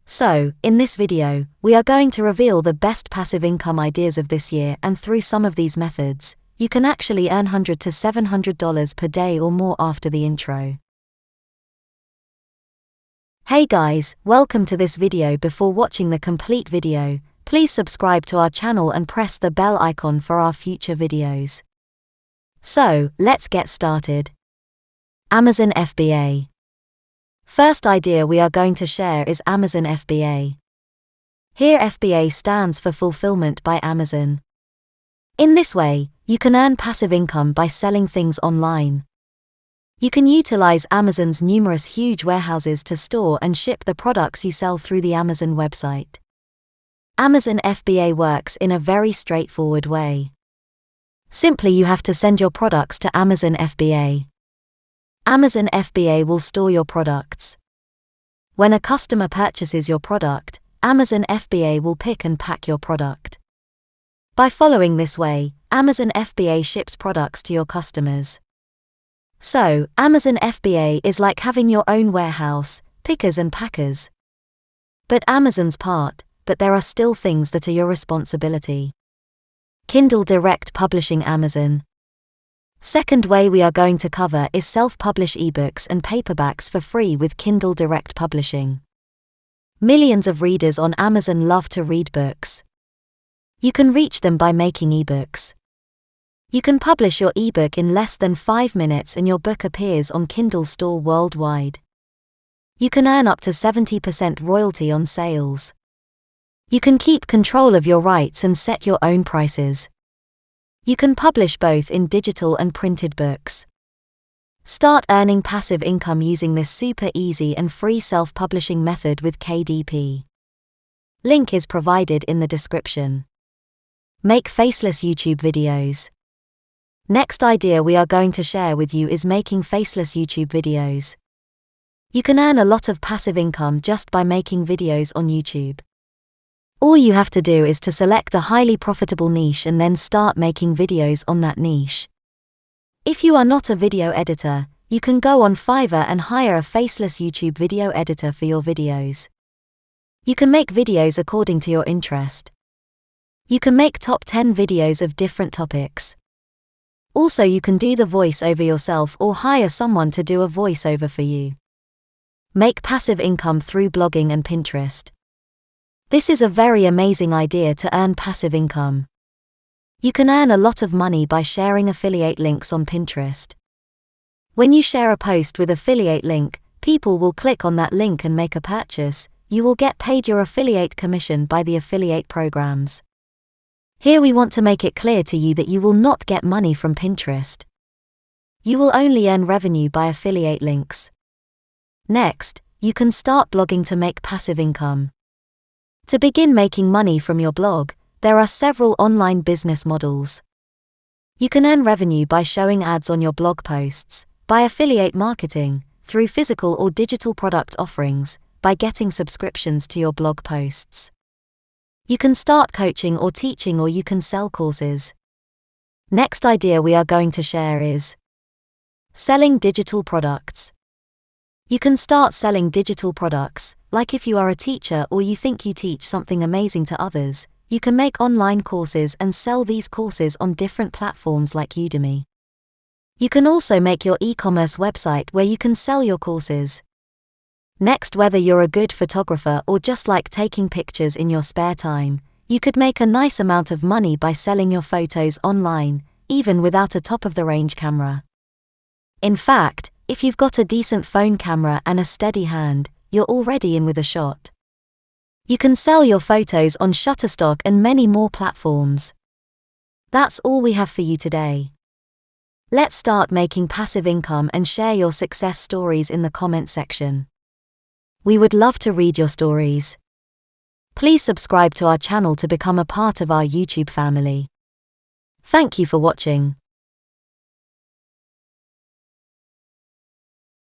So, in this video, we are going to reveal the best passive income ideas of this year, and through some of these methods, you can actually earn $100 to $700 per day or more after the intro. Hey guys, welcome to this video. Before watching the complete video, please subscribe to our channel and press the bell icon for our future videos. So, let's get started. Amazon FBA. First idea we are going to share is Amazon FBA. Here FBA stands for Fulfillment by Amazon. In this way, you can earn passive income by selling things online. You can utilize Amazon's numerous huge warehouses to store and ship the products you sell through the Amazon website. Amazon FBA works in a very straightforward way. Simply you have to send your products to Amazon FBA. Amazon FBA will store your products. When a customer purchases your product, Amazon FBA will pick and pack your product. By following this way, Amazon FBA ships products to your customers. So, Amazon FBA is like having your own warehouse, pickers and packers. But Amazon's part, but there are still things that are your responsibility. Kindle Direct Publishing Amazon. Second way we are going to cover is self-publish ebooks and paperbacks for free with Kindle Direct Publishing. Millions of readers on Amazon love to read books. You can reach them by making ebooks. You can publish your ebook in less than 5 minutes and your book appears on Kindle Store worldwide. You can earn up to 70% royalty on sales. You can keep control of your rights and set your own prices. You can publish both in digital and printed books. Start earning passive income using this super easy and free self-publishing method with KDP. Link is provided in the description. Make faceless YouTube videos. Next idea we are going to share with you is making faceless YouTube videos. You can earn a lot of passive income just by making videos on YouTube. All you have to do is to select a highly profitable niche and then start making videos on that niche. If you are not a video editor, you can go on Fiverr and hire a faceless YouTube video editor for your videos. You can make videos according to your interest. You can make top 10 videos of different topics. Also you can do the voiceover yourself or hire someone to do a voiceover for you. Make passive income through blogging and Pinterest. This is a very amazing idea to earn passive income. You can earn a lot of money by sharing affiliate links on Pinterest. When you share a post with affiliate link, people will click on that link and make a purchase. You will get paid your affiliate commission by the affiliate programs. Here we want to make it clear to you that you will not get money from Pinterest. You will only earn revenue by affiliate links. Next, you can start blogging to make passive income. To begin making money from your blog, there are several online business models. You can earn revenue by showing ads on your blog posts, by affiliate marketing, through physical or digital product offerings, by getting subscriptions to your blog posts. You can start coaching or teaching, or you can sell courses. Next idea we are going to share is selling digital products. You can start selling digital products, like if you are a teacher or you think you teach something amazing to others, you can make online courses and sell these courses on different platforms like Udemy. You can also make your e-commerce website where you can sell your courses. Next, whether you're a good photographer or just like taking pictures in your spare time, you could make a nice amount of money by selling your photos online, even without a top-of-the-range camera. In fact, if you've got a decent phone camera and a steady hand, you're already in with a shot. You can sell your photos on Shutterstock and many more platforms. That's all we have for you today. Let's start making passive income and share your success stories in the comment section. We would love to read your stories. Please subscribe to our channel to become a part of our YouTube family. Thank you for watching.